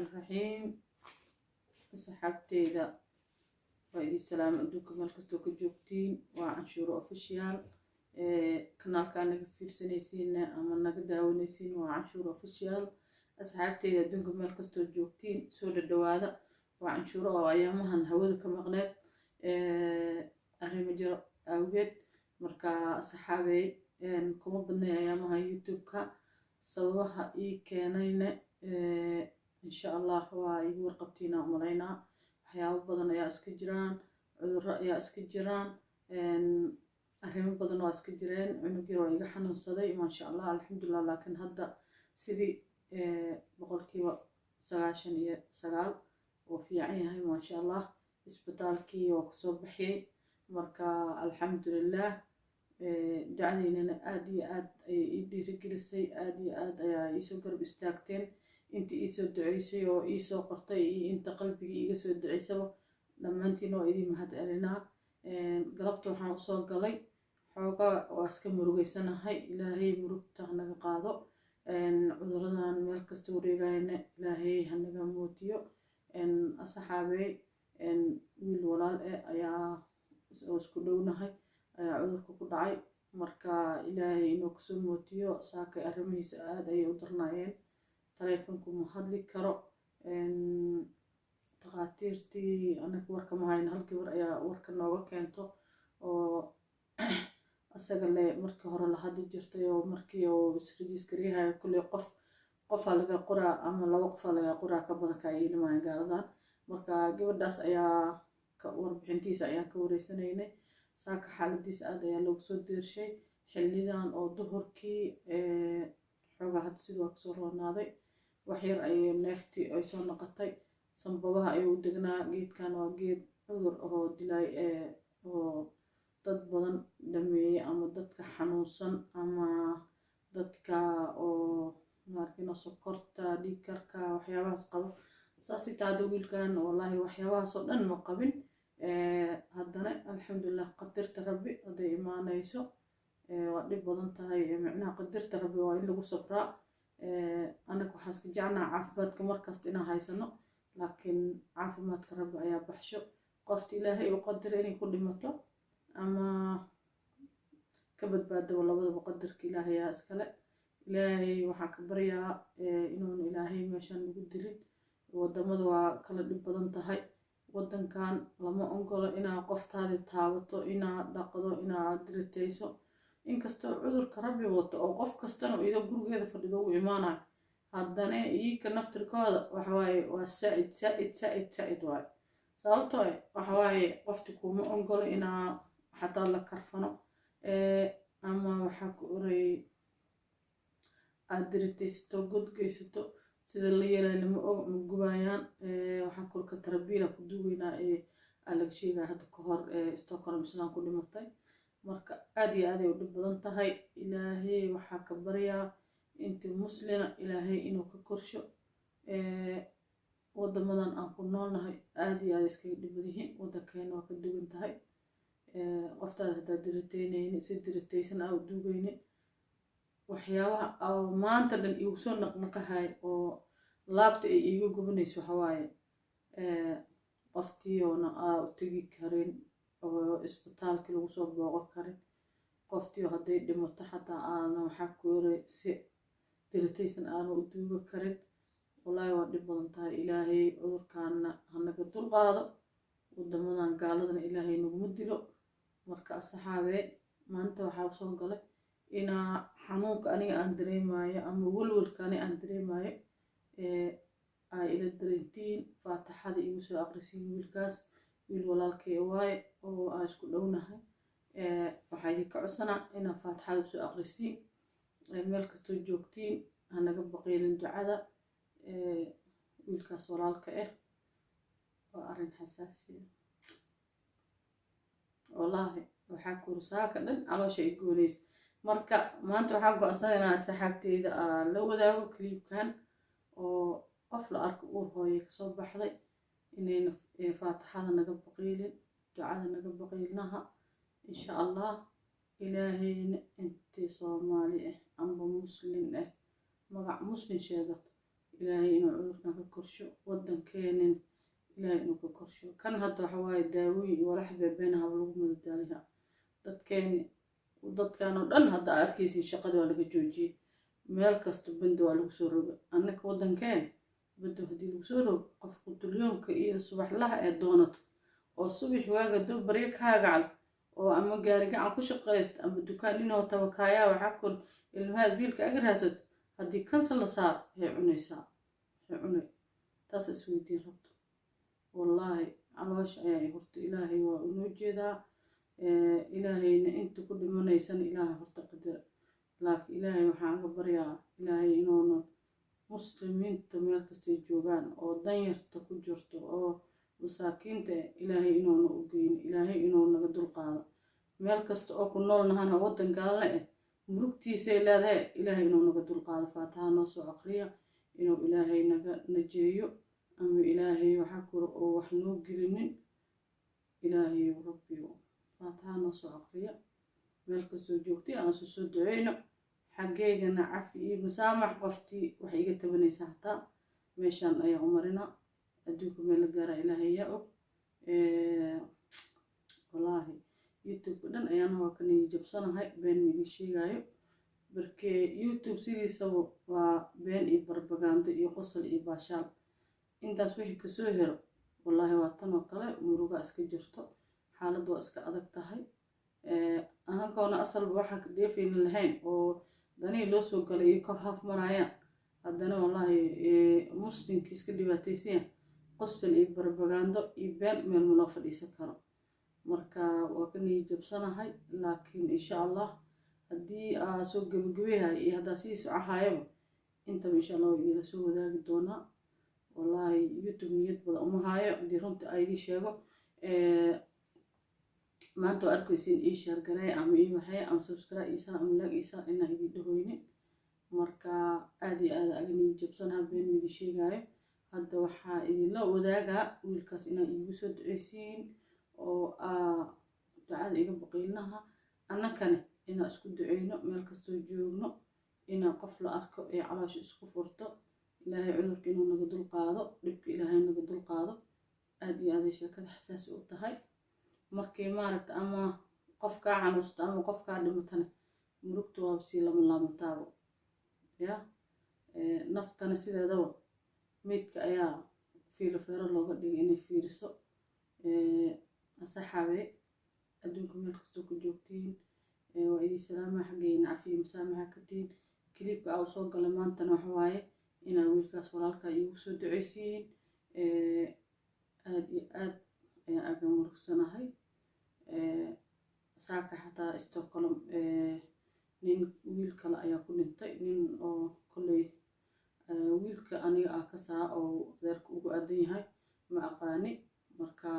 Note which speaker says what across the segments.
Speaker 1: الرحيم. صحابتي وإذا السلام أدوكم مالكستو كجوبتين وعنشورو أوفيشيال كنال كان في سنيسين أما نقداونيسين وعنشورو أوفيشيال أصحابتي أدوكم مالكستو جوبتين سود الدوادة وعنشورو أيامها هوذا كمغنات أريم جرى أوجد مركا أصحابي كم بدنا أيامها يوتيوب كا سووها كانين إن شاء الله ويقول قبتينا ومرينا waxyaabo badan ayaa iska jiraan cudurro ayaa iska jiraan arrimo badan waa iska jireen cunugii waa iga xanuunsaday maasha allah alxamdulilah laakiin hadda sidii boqolkiiba 99 oo fiican yahay maasha allah isbitaalkii oo kasoo baxiyay marka alxamdulilah dacdeynana aad iyo aad ayay ii dhiirigelisay aad iyo aad ayaa iisoo garab istaagteen inta iisoo duceysay oo iisoo qortay iyo inta qalbigii iga soo duceysaba dhammaantiin waa idin mahad celinaa galabta waxaan usoo galay xoogaa waa iska murugeysanahay ilaahay murugta hanaga qaado cuduradan meel kasta wareegayna ilaahay hanaga mootiyo asxaabey wiil walaal ayaa isku dhownahay ayaa cudurka ku dhacay marka ilaahay inuu kasoo mootiyo saakay arrimihiisa aad ayay u darnaayeen تليفونكم محدلي كرو تقاتيرتي أنا كورك معين هالكبر يا ورك النوع كنتو أو أسأل لي مركي هرا لحد جرتي أو مركي أو بسرديس كريها كل قف على قرى أما لو قف على قرى كبر كاين ما يقالدان مركا قبل داس أيا كور بحنتيس أيا كوري سنيني ساك حال ديس أدي لو صدر شيء حليدان أو ظهركي حوجا هاد سيدو أكسر ناضي وحير أي نفتي أي سون نقطي صنبوها أي ودقنا جيت كان وجيت عذر أو دلاي أو ضد بدن دمي أما ضدك حنوصن أما ضدك أو ماركنا سكرت ديكركا وحياة قبل ساسي تعدويل كان والله وحياة صدق ما قبل هدنا الحمد لله قدرت ربي هذا إيمان يسوع وقلب بدنتها معناها قدرت ربي وإن لو صبرا أنا كحاسك جعنا عافبتك مركز إنا هاي سنة لكن عافمتك ربي يا بحشو قفت إلهي وقدر إني كل مطلب أما كبد بعد والله بدو بقدرك إلهي يا أسكالة إلهي وحاك بريا إنون إلهي ماشان نقدرين ودمد وكلا لب بدنتها ودن كان لما أنقل إنا قفت هذه التابطو إنا دقضو إنا درتيسو inkastoo cudurka rabbi wato oo qof kastana iyadoo gurigeeda fadhido u imaanayo haddana iika naftirkooda waxawaaye waa saa'id waaye sababtoo waxawaaye qofti kuma ongolo inaa xataa la karfano ama waxaa ku orayay aad diritaysato godgeysato sida la yeelay lama gubayaan waxaa kulka tarabiila ku duugaynaa laga sheegaa hadda ka hor Stockholm sidaan ku dhimatay marka aad iyo aad ay u dhib badan tahay ilaahay waxaa ka baryaa intii muslina ilaahay inuu ka korsho wadamadan aan ku noolnahay aad iyo aad iskaga dhib badan yihiin wadankeena waa ka duwan tahay qoftaada haddaa diritaynaynin si diritaysan aa u duugaynin waxyaabaha maanta dhan igu soo naqnaqahay oo laabta ay iiga gubanayso waxawaaye qoftii oona aa u tegi karin oo isbitaalkii lagu soo booqan karin qoftii hadday dhimato xataa aana waxaa ku yaray si diritaysan aana u duuga karin wallaahi waa dhib badan tahay ilaahay cudurkaana hanaga dulqaado wadamadan gaaladana ilaahay naguma dilo marka asxaabee maanta waxaa soo galay inaa xanuunka aniga aan dareemayo ama walwalka aniga aan dareemayo ay ila dareentiin faataxada igu soo aqrisiin wiilkaas wiil walaalkay waaye oo aan isku dhownahay waxaa idinka codsanaa inaa faataxada soo aqrisiin meel kastoo joogtiin hanaga baqeylin ducada wiilkaas walaalka waa arrin xasaasiya wallaahi waxaa kursaaka dhan caloosha ay goonays marka maanta waxaa go'aansaday inaan saxaabteyda la wadaago kliibkan oo qof la arko uur hooye kasoo baxday inayna faataxada naga baqeylin ducada naga baqeylnaha insha allah ilaahayna intii Soomaali amba muslim magac muslim sheegato ilaahay inuu cudurkan ka korsho waddankeenin ilaahay inuu ka korsho kan hadda waxa waaye daawooyin walax beebeenaha lagu madadaaliha dadkan oo dhan hadda arkaysiin shaqada waa laga joojiyey meel kasta banda waa lagu soo rogay annaka waddankeen banda haddii lagu soo rogo qof qutulyoonka iyo subaxlaha ee doonato oo subax waaga doo baryo kaagacal oo ama gaari gacan ku shaqaysta ama dukaan inoo tabakaayaa waxaa kor ilmahaad biilka aga raasad haddii kansal la saar hay cunaysaa hay cunay taas isweydiin rabto wallaahi caloosha ayaa horta ilaahay waa inoo jeedaa ilaahayna inta ku dhimanaysan ilaaha horta qadara laakiin ilaahay waxaan uga baryaa ilaahay inuuna muslimiinta meel kastay joogaan oo danyarta ku jirto oo masaakiinta ilaahay inuuna u geyn ilaahay inuu naga dulqaado meel kasta oo ku nool nahana waddan gaalna murugtiisay leedahay ilaahay inuu naga dulqaado faataha noo soo aqriya inuu ilaahay naga najeeyo ama ilaahay waxaa kale oo wax noo gelinin ilaahay rabbiyo faataha noo soo aqriya meel kastoo joogtay aan soo duceyno xaggeygana cafi iyo masaamax qoftii wax iga tabanaysa hataa meeshaan ayaa u marina adduunka meel la gaara ilaahay yaa og wallaahi youtube dhan ayaana waa ka nii jabsanahay been idin sheegayo barkee youtube sidiisaba waa been iyo barbagaando iyo qosol iyo baashaal intaas wixii kasoo helo wallaahi waa tan oo kale muruga iska jirto xaaladdu waa iska adag tahay anagoona asalba waxaa ka dheefayna lahayn oo danii loo soo galay iyo kor haf marayaan haddana wallaahi muslimkii iska dhibaataysan qosol iyo barbagaando iyo been meel ma loo fadhiisan karo marka waa ka nii jabsanahay laakiin insha allah haddii aa soo gabagabeyahay iyo haddaa sii socohayaba intaba insha allah waa idinla soo wadaagi doonaa wallaahi youtube niyad badan uma haayo haddii runta aa idin sheego maanta waa arkaysiin ii shaargareey ama ii waxay ama subscribe iisaan ama like iisaan inaan idin dhahoynin marka aad iyo aad agnii jabsanaha been idin sheegayo hadda waxaa idinla wadaagaa wiilkaas inaa iigu soo duceysiin oo ducada iga baqiilnaha annakane inaan isku duceyno meel kastoo joogno inaan qof la arko ee caloosha isku furto ilaahay cudurka inuu naga dulqaado dhibka ilaahay naga dulqaado aad iyo aaday sheekada xasaasi u tahay markii maaragta ama qof kaa xanuusta ama qof kaa dhimatana murugta waaba sii lama laamataabo ya naftana sideedaba meydka ayaa fiilo feero looga dhigay inay fiiriso asaxaabe adduunka meel kastoo ku joogtiin waa idin salaamaha xaggeyna cafiyo masaamaha ka tihin kiliibka aa soo galay maantana waxa waaye inaa wiilkaas walaalkaa iigu soo duceysiin aad iyo aad ayaan aga murugsanahay saaka xataa Stockholm nin wiil kale ayaa ku dhintay nin oo kolley wiilka aniga ah ka saa oo adeerka ugu aadan yahay ma aqaani marka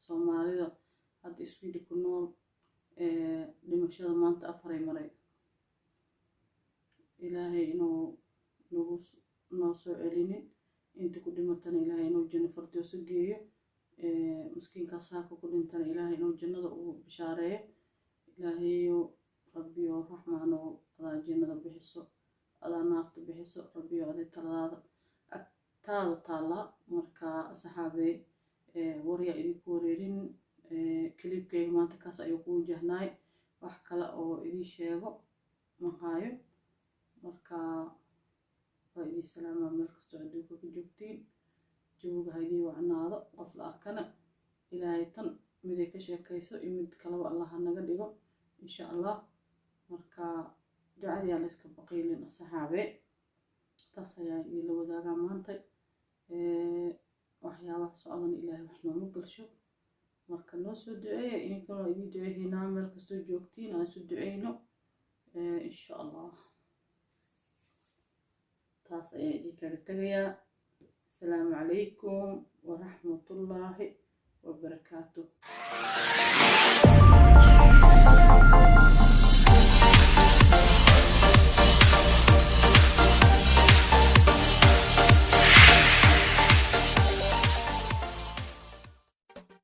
Speaker 1: soomaalida hadda Sweden ku nool dhimashada maanta 4 maray ilaahay inuu nagu noo soo celinin inta ku dhimatana ilaahay inuu janno firdawsi geeyo miskiinkaas saaka ku dhintana ilaahay inuu jannada ugu bishaareeyo ilaahayo rabbiyo raxmaano adaa jannada bixiso adaa naarta bixiso rabbiyo aday taladaada agtaada taalla marka saxaabey warya idinku wareerin kiliibkayga maanta kaas ayuu ku wajahnaay wax kale oo idin sheego ma hayo marka waa idin salaamaa meel kastoo adduunka ku joogtiin jawga haydii wacnaado qof la arkana ilaahay tan miday ka sheekayso iyo mid kaleba allah naga dhigo insha allah marka ducadii aa la iska baqiilin saxaabe taas ayaa idinla wadaagaa maanta waxyaabaha socdan ilaahay wax nooma galsho marka noo soo duceeya idinkana waa idin duceeynaa meel kastoo joogtiin aan isu duceyno insha allah taas ayaa idinkaga tagayaa السلام عليكم ورحمة الله وبركاته.